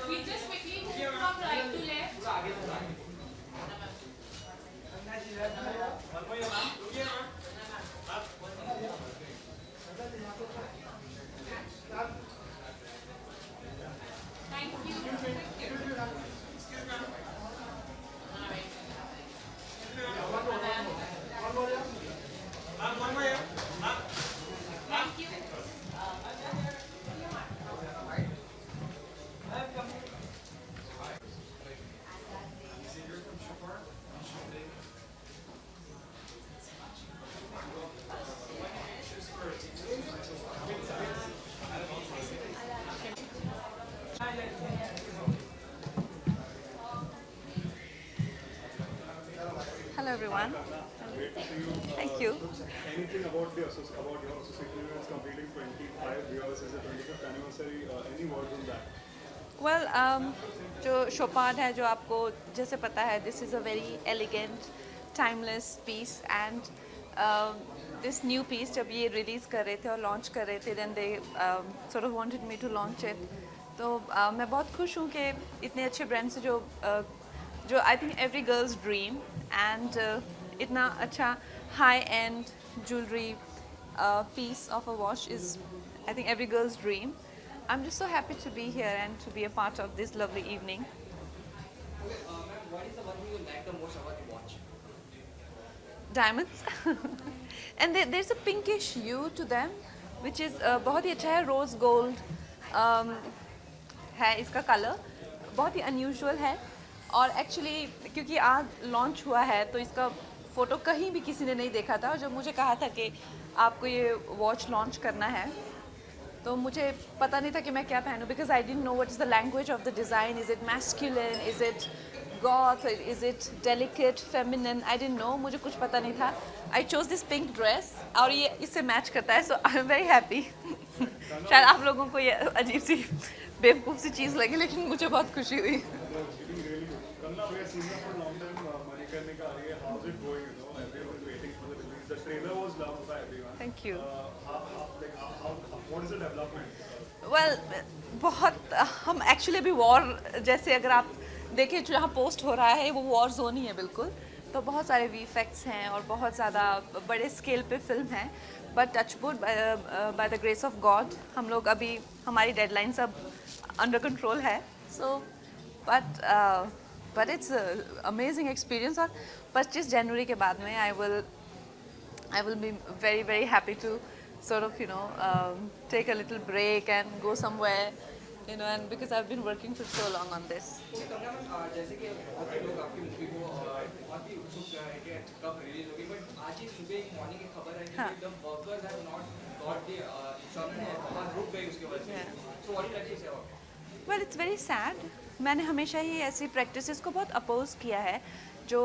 We just quickly move from right to left. Thank you. Thank you. Hello everyone. Great to see you. Thank you. Anything about about your association is completing 25 years, is the 25th anniversary? Any words on that? Well, जो शोपान है जो आपको जैसे पता है this is a very elegant timeless piece and this new piece जब ये release कर रहे थे और लॉन्च कर रहे थे then they sort of wanted me to launch it तो मैं बहुत खुश हूँ कि इतने अच्छे ब्रांड से जो I think every girls dream and इतना अच्छा high and jewellery piece of a watch is I think every girl's dream. I'm just so happy to be here and to be a part of this lovely evening. Ma'am, what is the one thing you like the most about the watch? Diamonds. And there's a pinkish hue to them which is बहुत ही अच्छा है rose gold है इसका colour बहुत ही unusual है और actually क्योंकि आज लॉन्च हुआ है तो इसका फ़ोटो कहीं भी किसी ने नहीं देखा था और जब मुझे कहा था कि आपको ये वॉच लॉन्च करना है तो मुझे पता नहीं था कि मैं क्या पहनूं because I didn't know what is the language of the design is it masculine is it goth is it delicate feminine I didn't know मुझे कुछ पता नहीं था I chose this pink dress और ये इससे मैच करता है so I am very happy शायद आप लोगों को ये अजीब सी बेवकूफ़ सी चीज़ लगी लेकिन मुझे बहुत खुशी हुई Cheating really good. Kanna, we have seen you for a long time. Manikarnika, how's it going? You know, everyone waiting for the release. The trailer was loved by everyone. Thank you. What is the development? Well बहुत हम actually अभी war जैसे अगर आप देखें जो यहाँ post हो रहा है वो वॉर जोन ही है बिल्कुल तो बहुत सारे वीएफएक्स हैं और बहुत ज़्यादा बड़े स्केल पे फिल्म है but touchwood by the grace of God हम लोग अभी हमारी डेडलाइन सब अंडर कंट्रोल है so but it's amazing experience और 25 जनवरी के बाद में I will be very very happy to sort of take a little break and go somewhere and because I've been working for so long on this. तो Kangana ma'am जैसे कि बहुत से लोग आपकी मूवी को बहुत ही उत्सुक है कि कब रिलीज होगी बट आज ही सुबह एक मॉर्निंग की खबर है हाँ. कि the workers have not got the insurance और रुक गए उसके वजह से Yeah. So what is that about Well, it's very sad. मैंने हमेशा ही ऐसी प्रैक्टिसेस को बहुत अपोज किया है जो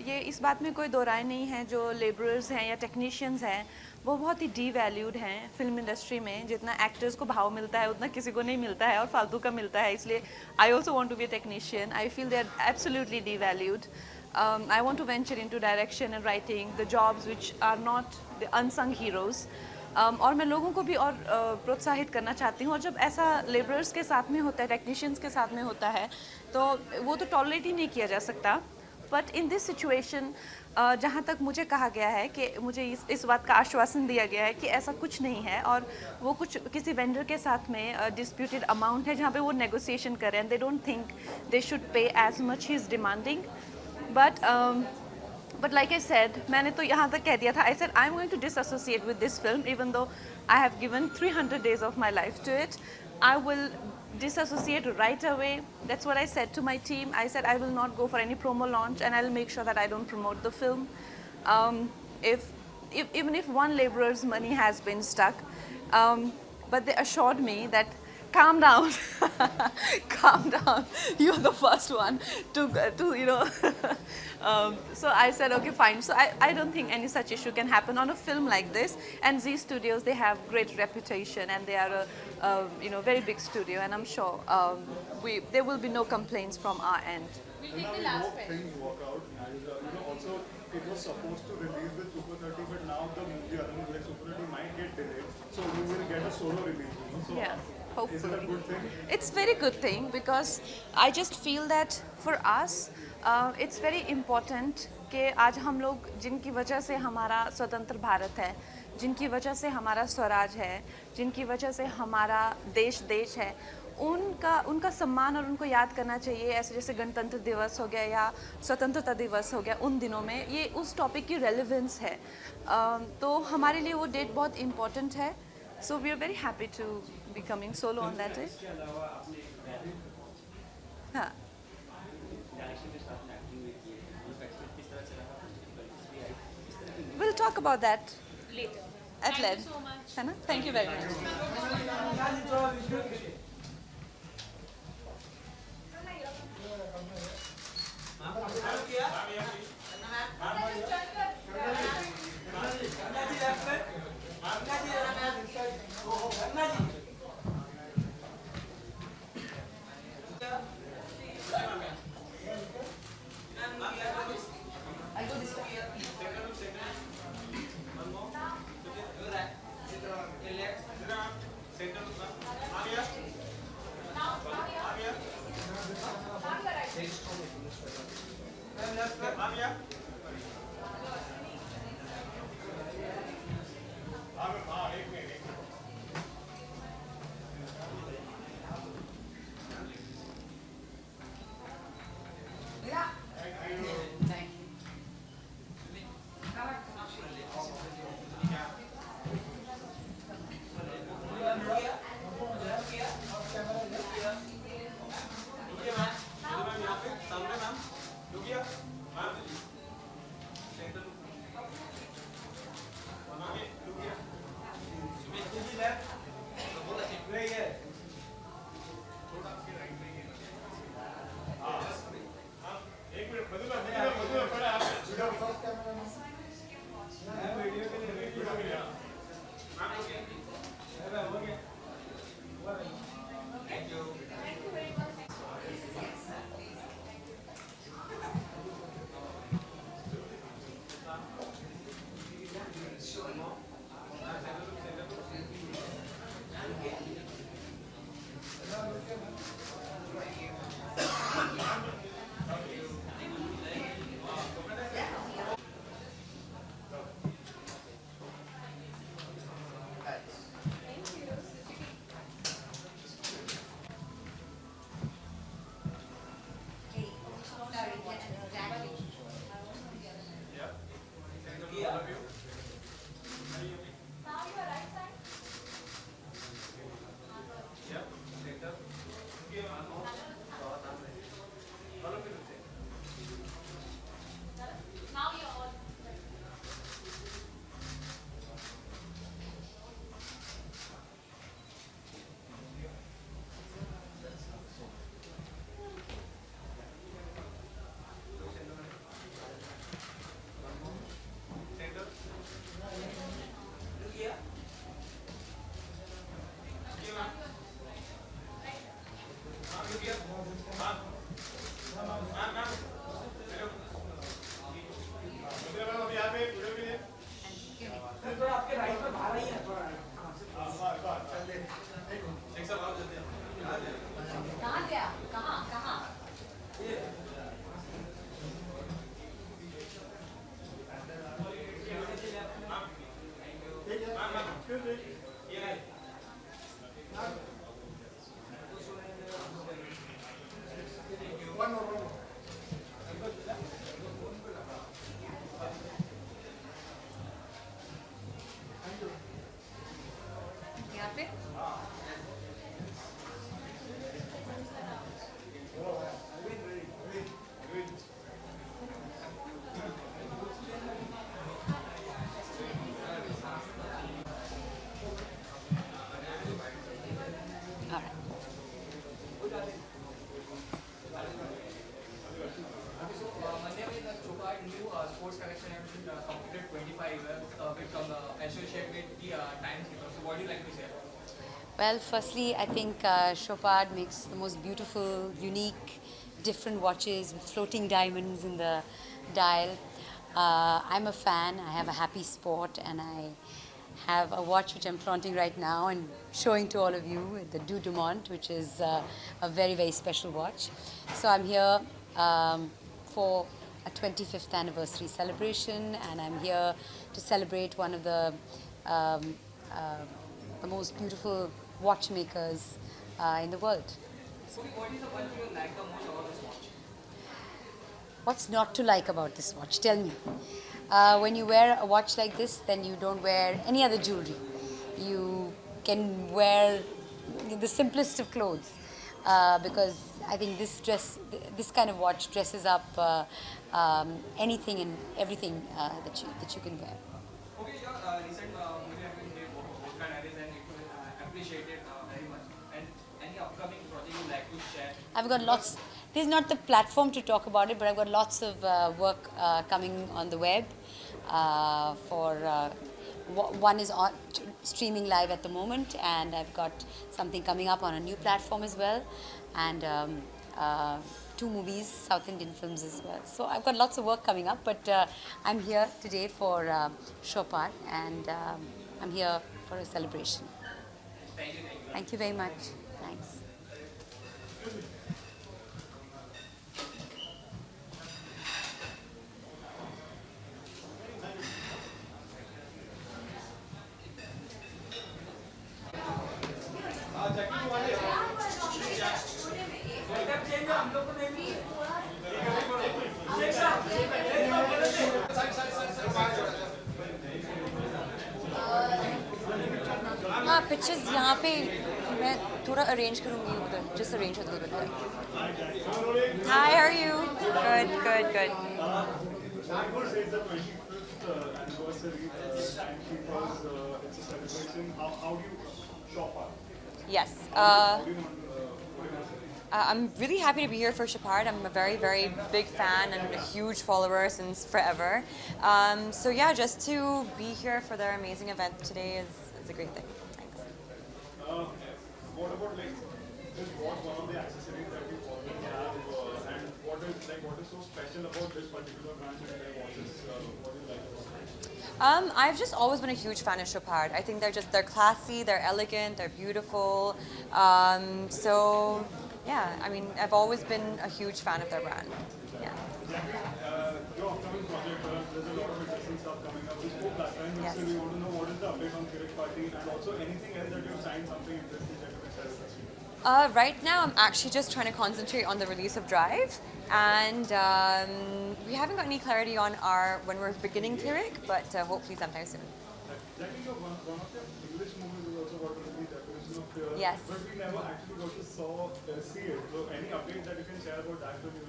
ये इस बात में कोई दो राय नहीं है जो लेबरर्स हैं या टेक्नीशियंस हैं वो बहुत ही डी वैल्यूड हैं फिल्म इंडस्ट्री में जितना एक्टर्स को भाव मिलता है उतना किसी को नहीं मिलता है और फालतू का मिलता है इसलिए I also want to be a technician I feel they are absolutely devalued I want to venture into direction and writing the jobs which are not the unsung heroes और मैं लोगों को भी और प्रोत्साहित करना चाहती हूँ और जब ऐसा लेबरर्स के साथ में होता है टेक्नीशियंस के साथ में होता है तो वो तो टॉलरेट ही नहीं किया जा सकता बट इन दिस सिचुएशन जहाँ तक मुझे कहा गया है कि मुझे इस बात का आश्वासन दिया गया है कि ऐसा कुछ नहीं है और वो कुछ किसी वेंडर के साथ में डिस्प्यूटेड अमाउंट है जहाँ पे वो नेगोशिएशन करें and they don't think they should pay as much he is demanding But like I said, मैंने तो यहाँ तक कह दिया था. I said I'm going to disassociate with this film, even though I have given 300 days of my life to it. I will disassociate right away. That's what I said to my team. I said I will not go for any promo launch, and I'll make sure that I don't promote the film. Even if one laborer's money has been stuck, but they assured me that. Calm down, calm down. You're the first one to so I said, okay, fine. So I don't think any such issue can happen on a film like this. And Z Studios, they have great reputation, and they are a very big studio. And I'm sure there will be no complaints from our end. We'll And take now the we last hope question. things work out. And also it was supposed to release with Super 30, but now the movie other movie like Super 30 might get delayed. So we will get a solo release. So Yeah. hopefully. good thing? It's very good thing because I just feel that for us it's very important कि आज हम लोग जिनकी वजह से हमारा स्वतंत्र भारत है, जिनकी वजह से हमारा स्वराज है, जिनकी वजह से हमारा देश है, उनका सम्मान और उनको याद करना चाहिए। ऐसे जैसे गणतंत्र दिवस हो गया या स्वतंत्रता दिवस हो गया, उन दिनों में ये उस टॉपिक की रेलेवेंस है। तो हमारे लिए वो डेट बहुत इम्पोर्टेंट है। So we are very happy to be coming solo on that day. हाँ, we'll talk about that later. at Thank length. you so much. है ना? Thank you very much. Now you're all. कहाँ गया? कहाँ? कहाँ? यहाँ पे? All right. Monday में the Chopard new sports collection has been completed 25 with associated with the Times Paper. So what do you like to say about it? Well, firstly, I think Chopard makes the most beautiful, unique, different watches with floating diamonds in the dial. I'm a fan. I have a happy sport, and I have a watch which I'm flaunting right now and showing to all of you, the Du Dumont, which is a very, very special watch. So I'm here for a 25th anniversary celebration, and I'm here to celebrate one of the most beautiful watchmakers in the world. So what is the one thing you like the most about this watch? What's not to like about this watch? Tell me. When you wear a watch like this, then you don't wear any other jewelry. You can wear the simplest of clothes because I think this kind of watch dresses up anything and everything that you can wear. Okay, your recent movie has been made Vodka Diaries and it was appreciated very much. And any upcoming project you like to share? I've got lots. This is not the platform to talk about it, but I've got lots of work coming on the web. One is streaming live at the moment, and I've got something coming up on a new platform as well, and 2 movies, South Indian films as well. So I've got lots of work coming up, but I'm here today for Chopard, and I'm here for a celebration. Thank you. Thank you very much. Thanks. हाँ pictures यहाँ पे मैं थोड़ा arrange करूँगी उधर just arrange with उधर. Hi, how are you? Good, good, good. Timekeepers is the 25th anniversary Timekeepers. It's a celebration. How do you shop up? Yes. I'm really happy to be here for Chopard. I'm a very, very big fan and a huge follower since forever. So yeah, just to be here for their amazing event today is a great thing. Thanks. What about just what one of the accessories that you already have, and what is so special about this particular brand and their watches? What do you like about it? I've just always been a huge fan of Chopard. I think they're classy, they're elegant, they're beautiful. So yeah, I mean, I've always been a huge fan of their brand. Yeah. Your upcoming project, there's a lot of interesting stuff coming up. We spoke last time, but Yes. still we want to know what is the update on Kirik Party, and also anything else that you've signed, something interesting that you can share with us. Right now, I'm actually just trying to concentrate on the release of Drive, and we haven't got any clarity on when we're beginning Kirik, but hopefully sometime soon. Jackie, one of your English movies is also got to be Definition of Fear. Yes. But we never actually got to see it. So any update that you can share about that to me?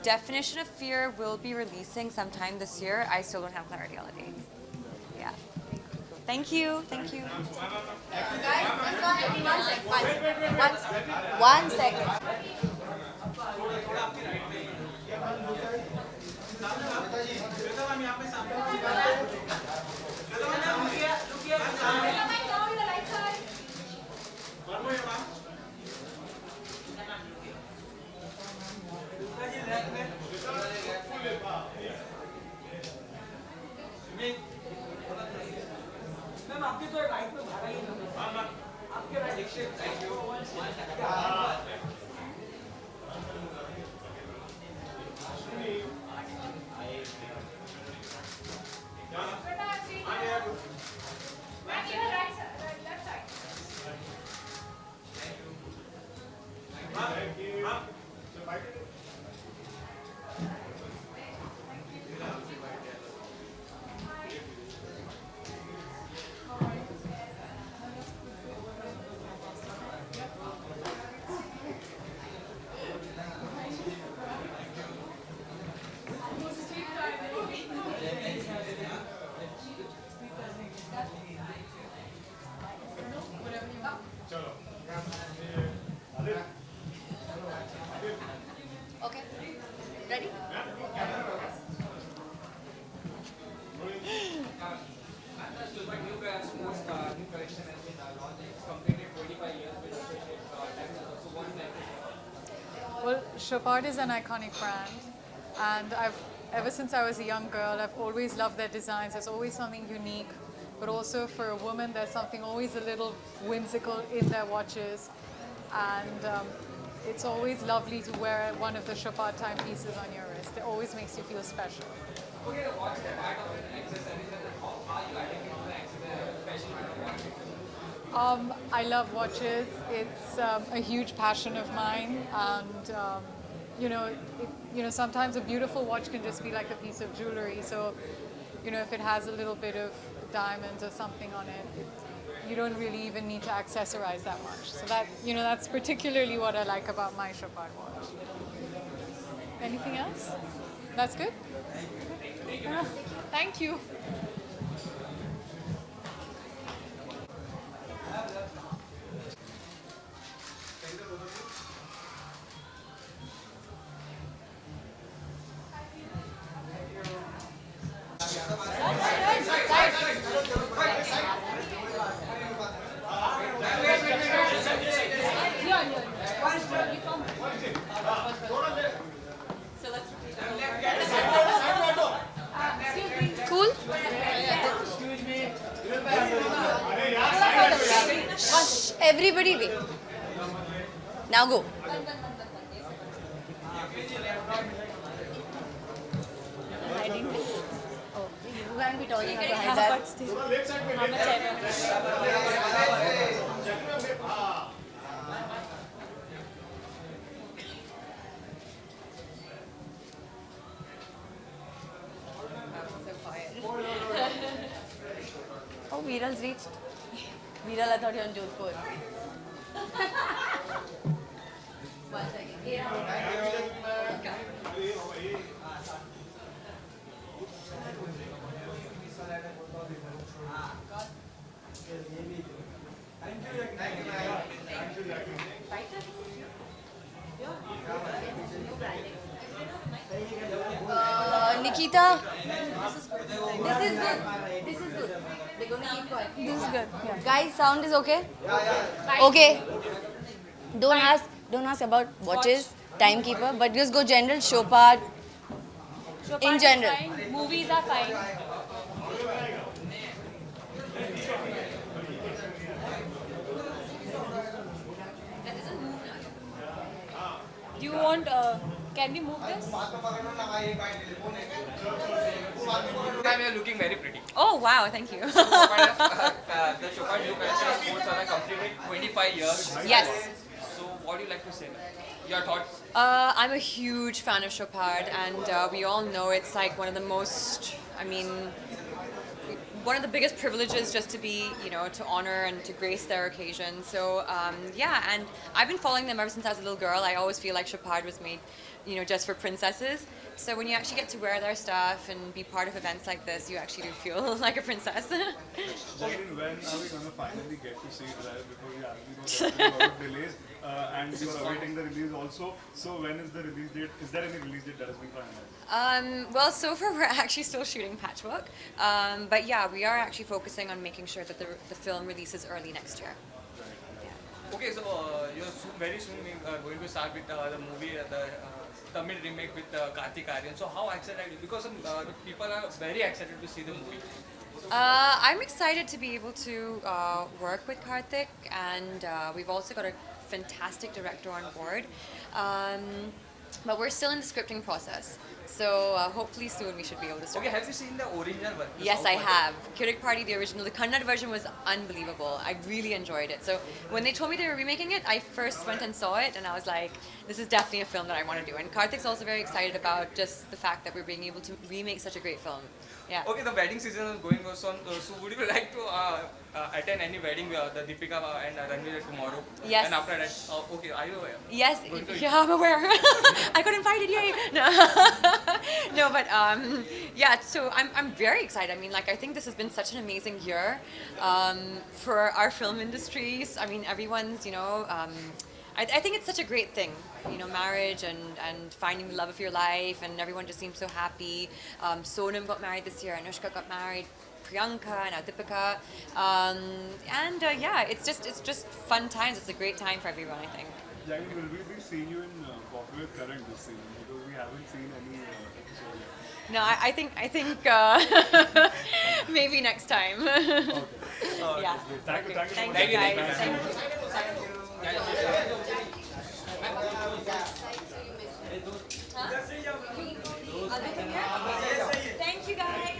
Definition of Fear will be releasing sometime this year. I still don't have clarity on the date. Yeah. Thank you. Thank you. One second. Okay. Ready? New collection has been launched. It's completed 25 years with associate So what do you like to say? Well, Chopard is an iconic brand, and ever since I was a young girl, I've always loved their designs. There's always something unique but also for a woman, there's something always a little whimsical in their watches. And it's always lovely to wear one of the Chopard timepieces on your wrist. It always makes you feel special. Okay, what's the part of the accessories and how are you adding into the accessories, especially with the watches? I love watches. It's a huge passion of mine, and sometimes a beautiful watch can just be like a piece of jewelry. So, if it has a little bit of diamonds or something on it, you don't really even need to accessorize that much. So that's particularly what I like about my Chopard watch. Anything else? That's good. Thank you. Cool? Shh, everybody wait. Now go. Oh, you can't be talking behind that. Oh, Viral's reached. Viral, I thought you were in Jodhpur. One second. Nikita, this is good. This is good. They're going to keep quiet. This is good. Yeah. Guys, sound is okay? Okay. Don't ask about watches, timekeeper, but just go general, Chopard. In general. Movies are fine. Do you want, can we move this? Ma'am, you're looking very pretty. Oh wow, thank you. The Chopard New Cultural Sports are completed 25 years. Yes. So what do you like to say? Your thoughts? I'm a huge fan of Chopard, and we all know it's like one of the most, one of the biggest privileges just to be, to honor and to grace their occasion. So yeah, and I've been following them ever since I was a little girl. I always feel like Chopard was made, just for princesses. So when you actually get to wear their stuff and be part of events like this, you actually do feel like a princess. Jacqueline, when are we going to finally get to see it live? Because we know there are a lot of delays and you are awaiting the release also. So when is the release date? Is there any release date that has been finalized? Well, so far we're actually still shooting patchwork. But yeah, we are actually focusing on making sure that the film releases early next year. Okay, so you're very soon going to start with the movie, the Tamil remake with Karthik Aaryan. So how excited are you? Because people are very excited to see the movie. I'm excited to be able to work with Karthik, and we've also got a fantastic director on board. But we're still in the scripting process. So hopefully soon we should be able to start. Okay, have you seen the original one? Yes, I have. Kirik Party, the original, the Kannada version was unbelievable. I really enjoyed it. So when they told me they were remaking it, I first went and saw it, and I was like, this is definitely a film that I want to do. And Karthik's also very excited about just the fact that we're being able to remake such a great film. Yeah. Okay, the wedding season is going on. So would you like to attend any wedding, the Deepika and Ranveer tomorrow? Yes. And after that, okay, are you Yes, going to- yeah, I'm aware. I got invited, yay! No, no, but yeah. So I'm very excited. I mean, like, I think this has been such an amazing year for our film industries. I mean, everyone's, I think it's such a great thing, marriage and finding the love of your life, and everyone just seems so happy. Sonam got married this year, Anushka got married. Priyanka, now Deepika, yeah, it's just fun times. It's a great time for everyone, I think. Jackie, will we be seeing you in Coffee with Karan this season? Because we haven't seen any episode yet. No, I think maybe next time. Yeah. Thank you, thank you so Thank much. you guys. Thank you. Thank you guys.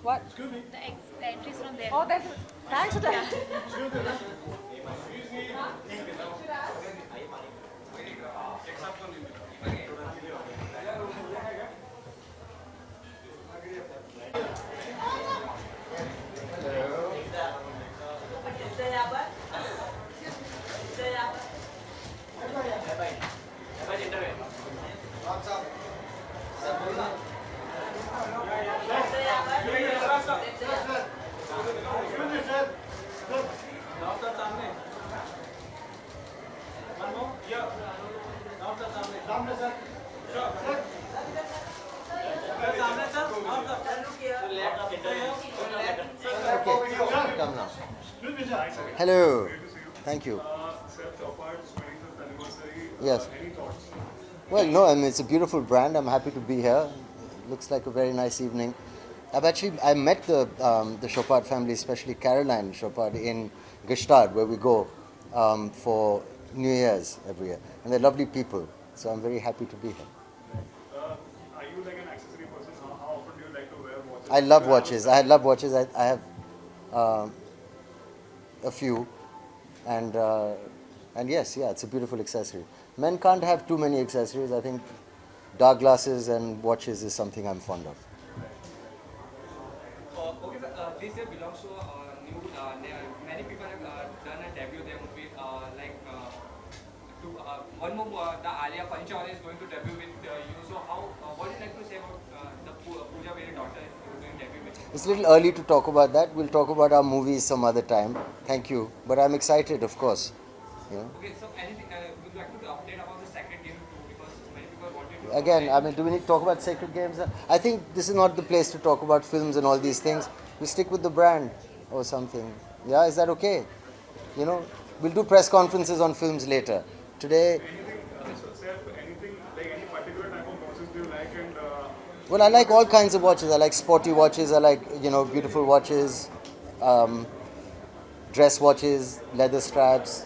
What? The entries from there. Oh, that's thanks for that. Come now. Hello. Thank you. Seth Chopard's 25th anniversary. Yes. Any thoughts? Well, no, I mean, it's a beautiful brand. I'm happy to be here. Looks like a very nice evening. I met the Chopard family, especially Caroline Chopard, in Gstaad, where we go for New Year's every year. And they're lovely people. So I'm very happy to be here. Are you like an accessory person? How often do you like to wear watches? I love watches. I love watches. I have a few. And yes, yeah, it's a beautiful accessory. Men can't have too many accessories. I think dark glasses and watches is something I'm fond of. Okay, sir, this year belongs to new. Many people have done a debut. Their movie, one more. The Alia Panchal is going to debut with you. So, what would you like to say about the Pooja Veri daughter is doing debut with you? It's a little early to talk about that. We'll talk about our movies some other time. Thank you. But I'm excited, of course. You know? Okay, so anything would you like to update about the second game too? Because many people wanted to. Again, I mean, do we need to talk about Sacred Games? I think this is not the place to talk about films and all these things. We stick with the brand or something. Yeah, is that okay? You know, we'll do press conferences on films later. Today, Anything, like any particular type of watches do you like? And well, I like all kinds of watches. I like sporty watches. I like, beautiful watches, dress watches, leather straps,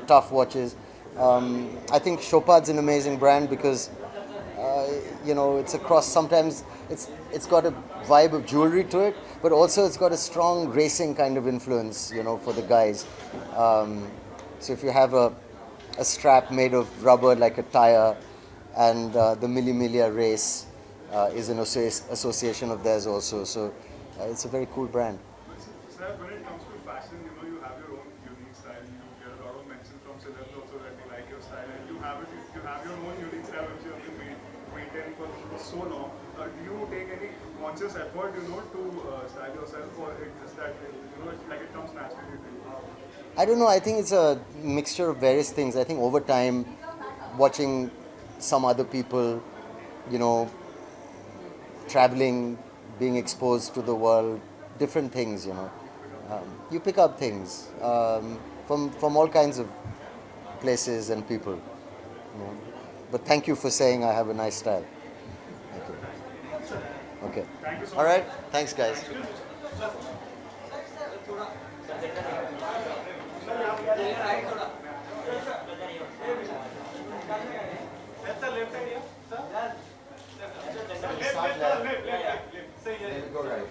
tough watches. I think Chopard's an amazing brand because, it's across. Sometimes it's got a vibe of jewelry to it, but also it's got a strong racing kind of influence, for the guys. So if you have a strap made of rubber like a tire, and the Milli Miglia race is an association of theirs also. So it's a very cool brand. Sir, when it comes to fashion, you have your own unique style. You get a lot of mentions from celebs also that they like your style, and you have your own unique style which you have been maintaining for so long. Do you take any conscious effort, to style yourself, or it just that it comes naturally to you? I don't know. I think it's a mixture of various things. I think over time, watching some other people, traveling, being exposed to the world, different things, you pick up things from all kinds of places and people. But thank you for saying I have a nice style. Thank you. Okay. Okay. Thank you so All much. right. Thanks, guys. Go right.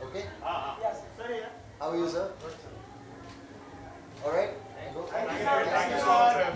Okay. How are you, sir? All right. Thank you so much, sir.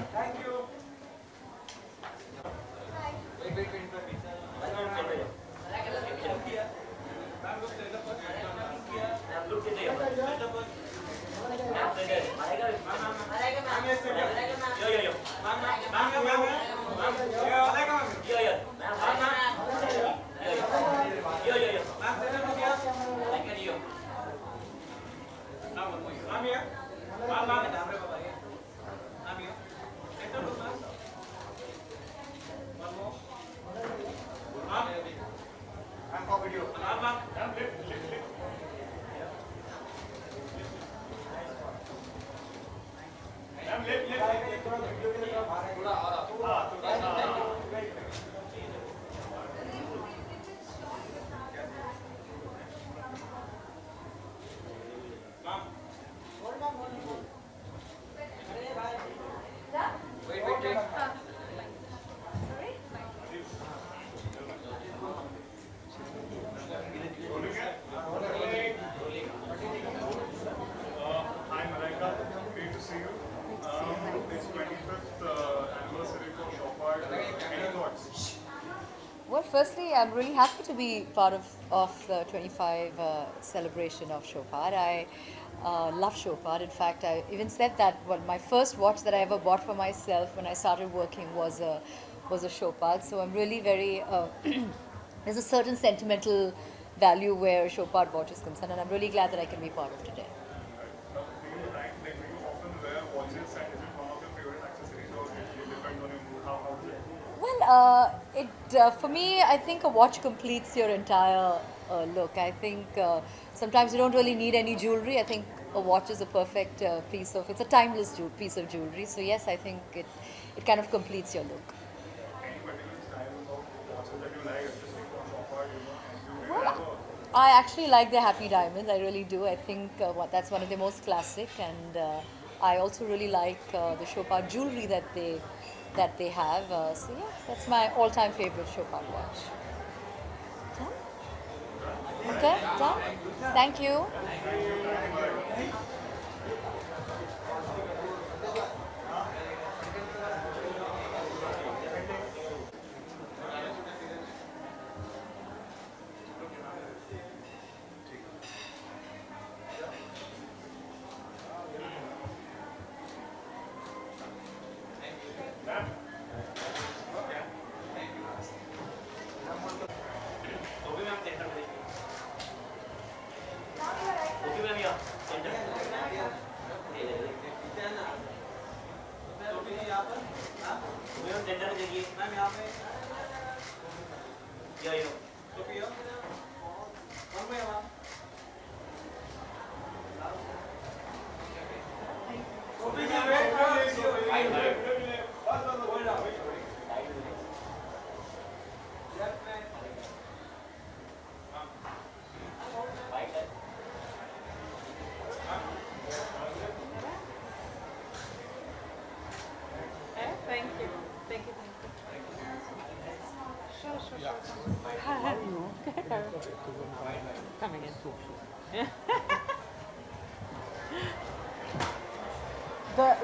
Hi, Malaika. Great to see you. It's 25th anniversary for Chopard. Any thoughts? Well, firstly, I'm really happy to be part of the 25 celebration of Chopard. I love Chopard. In fact, I even said that my first watch that I ever bought for myself when I started working was a Chopard. So I'm really very there's a certain sentimental value where Chopard watch is concerned, and I'm really glad that I can be part of today. Do you often wear watches, and is it one of your favorite accessories, or it depends on your mood? How is it? Well, for me, I think a watch completes your entire look. I think sometimes you don't really need any jewelry. I think a watch is a perfect it's a timeless piece of jewelry. So yes, I think it kind of completes your look. Any particular style of watches that you like, especially for Chopard, and you Well, have I actually like the Happy Diamonds. I really do. I think that's one of the most classic, and I also really like the Chopard jewelry that they have. So yeah, that's my all-time favorite Chopard watch. Done? Okay, done. Thank you.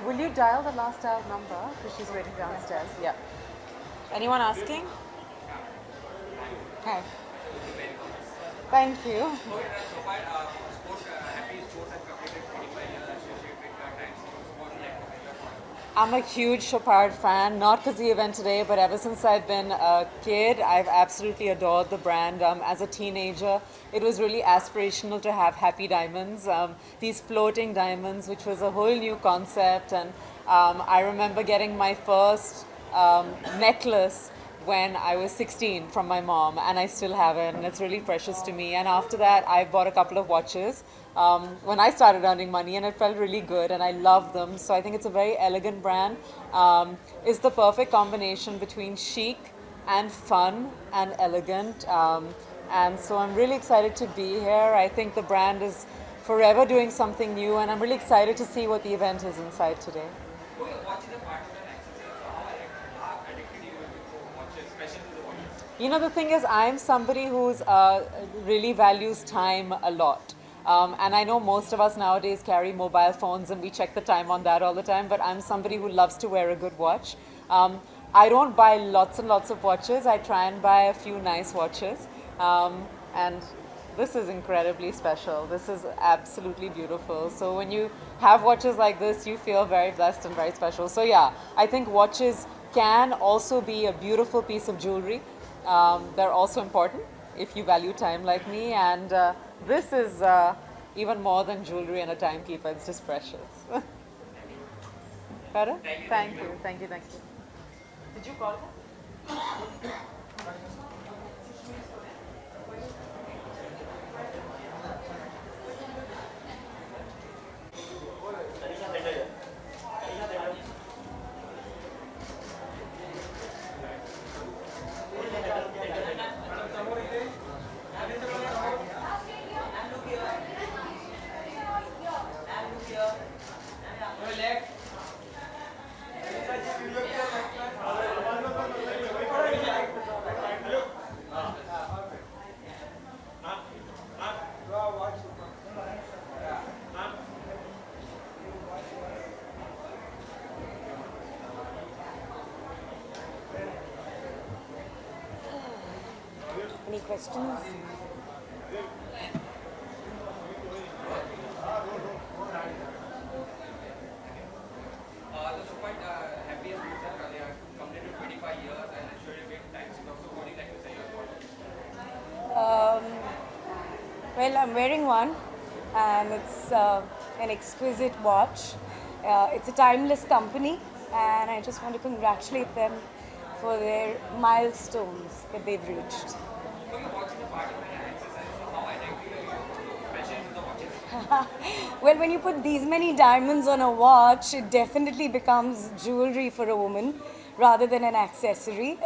Will you dial the last dial number? Because she's waiting downstairs. Yeah. Anyone asking? Hi. Thank you. I'm a huge Chopard fan, not because of the event today, but ever since I've been a kid, I've absolutely adored the brand. As a teenager, it was really aspirational to have Happy Diamonds, these floating diamonds, which was a whole new concept. And I remember getting my first necklace when I was 16 from my mom, and I still have it, and it's really precious to me. And after that, I bought a couple of watches when I started earning money, and it felt really good, and I love them. So I think it's a very elegant brand. It's the perfect combination between chic and fun and elegant. And so I'm really excited to be here. I think the brand is forever doing something new, and I'm really excited to see what the event is inside today. You know, the thing is, I'm somebody who's really values time a lot. And I know most of us nowadays carry mobile phones and we check the time on that all the time, but I'm somebody who loves to wear a good watch. I don't buy lots and lots of watches. I try and buy a few nice watches. And this is incredibly special. This is absolutely beautiful. So when you have watches like this, you feel very blessed and very special. So yeah, I think watches can also be a beautiful piece of jewelry. They're also important if you value time like me. And this is even more than jewelry and a timekeeper. It's just precious. Better? Thank you. Thank you. Thank you. Did you call her? Any questions? So quite happy as you said earlier, completed 25 years and it's really big thanks. So what do you like to say about it? Well, I'm wearing one, and it's an exquisite watch. It's a timeless company, and I just want to congratulate them for their milestones that they've reached. So you're watching the party when I exercise, so how I like to fashion into the watches? Well, when you put these many diamonds on a watch, it definitely becomes jewelry for a woman rather than an accessory.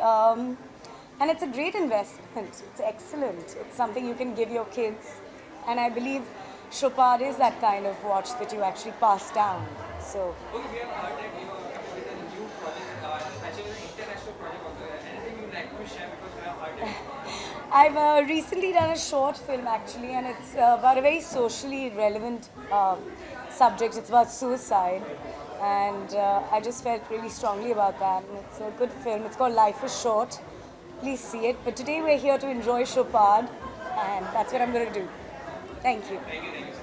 And it's a great investment. It's excellent. It's something you can give your kids. And I believe Chopard is that kind of watch that you actually pass down. So. Okay, we have heard that you are with a new project, especially an international project also. Anything you'd like to share because we have heard it? I've recently done a short film actually, and it's about a very socially relevant subject. It's about suicide, and I just felt really strongly about that. And it's a good film. It's called Life is Short. Please see it. But today we're here to enjoy Chopard, and that's what I'm going to do. Thank you. Thank you, thank you.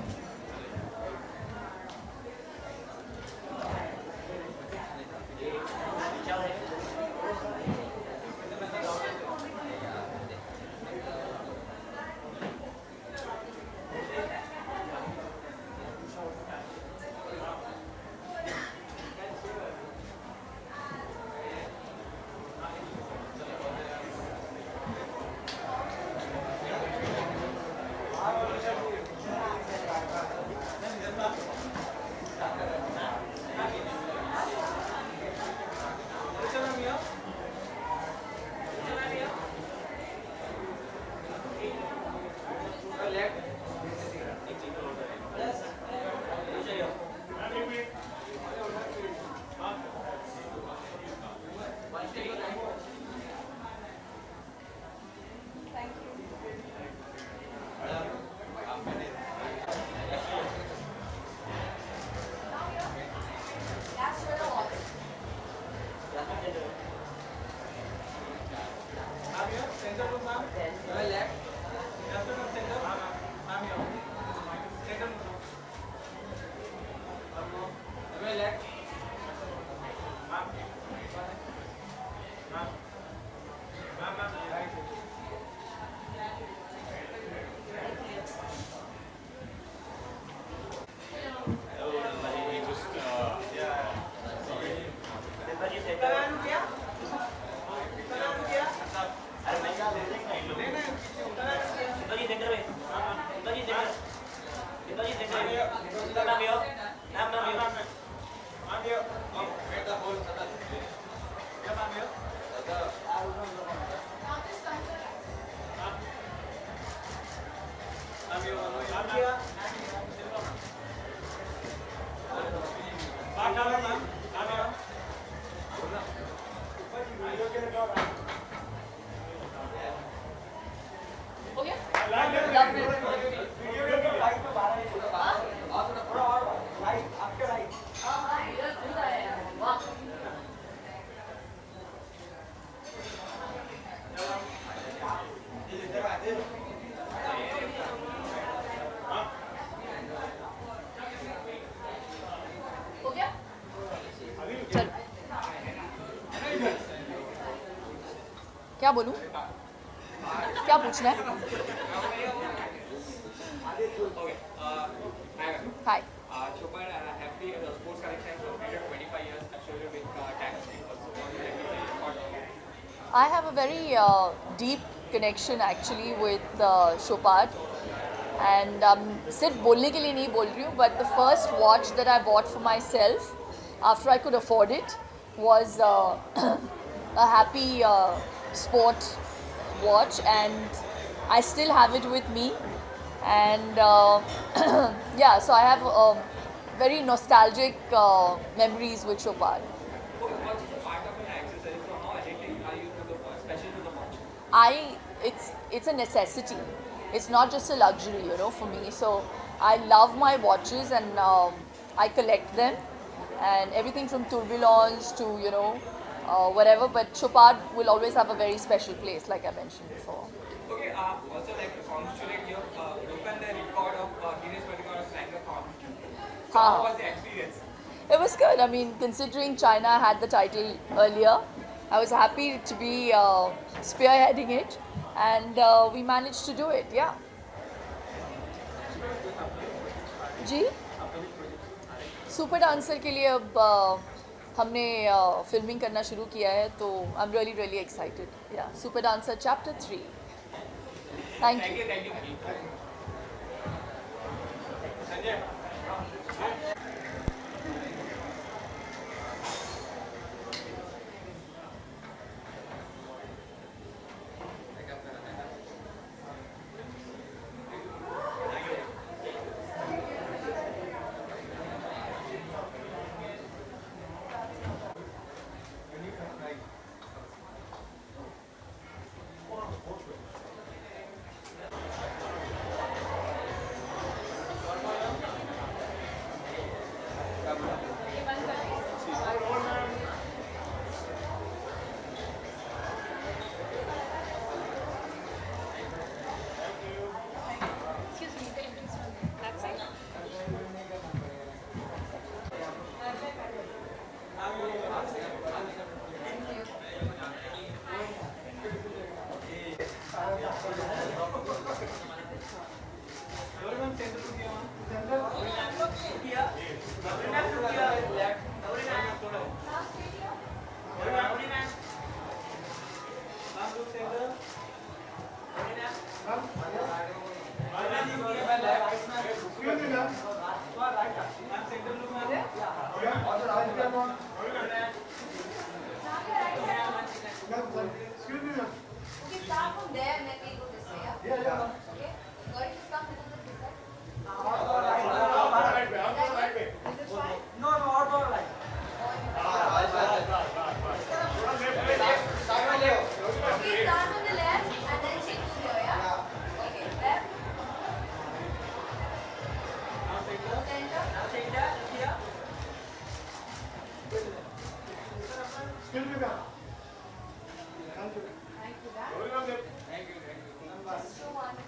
क्या बोलूं? क्या पूछना है? Hi. Chopard, happy sports collection completed 25 years. Actually, with tax also. I have a very deep connection actually with Chopard, and सिर्फ बोलने के लिए नहीं बोल रही हूँ, but the first watch that I bought for myself after I could afford it was a Happy sport watch, and I still have it with me, and yeah, so I have very nostalgic memories with Chopard. It's a necessity. It's not just a luxury, you know, for me. So I love my watches, and I collect them, and everything from tourbillons to, you know, whatever. But Chopard will always have a very special place, like I mentioned before. Okay, also like to congratulate you, broken the record of Guinness World Record of Flanker. So how was the experience? It was good. I mean, considering China had the title earlier, I was happy to be spearheading it, and we managed to do it. Yeah. Zee super dancer के लिए अब हमने filming करना शुरू किया है, तो I am really excited. या super dancer chapter 3. Thank you. Thank you.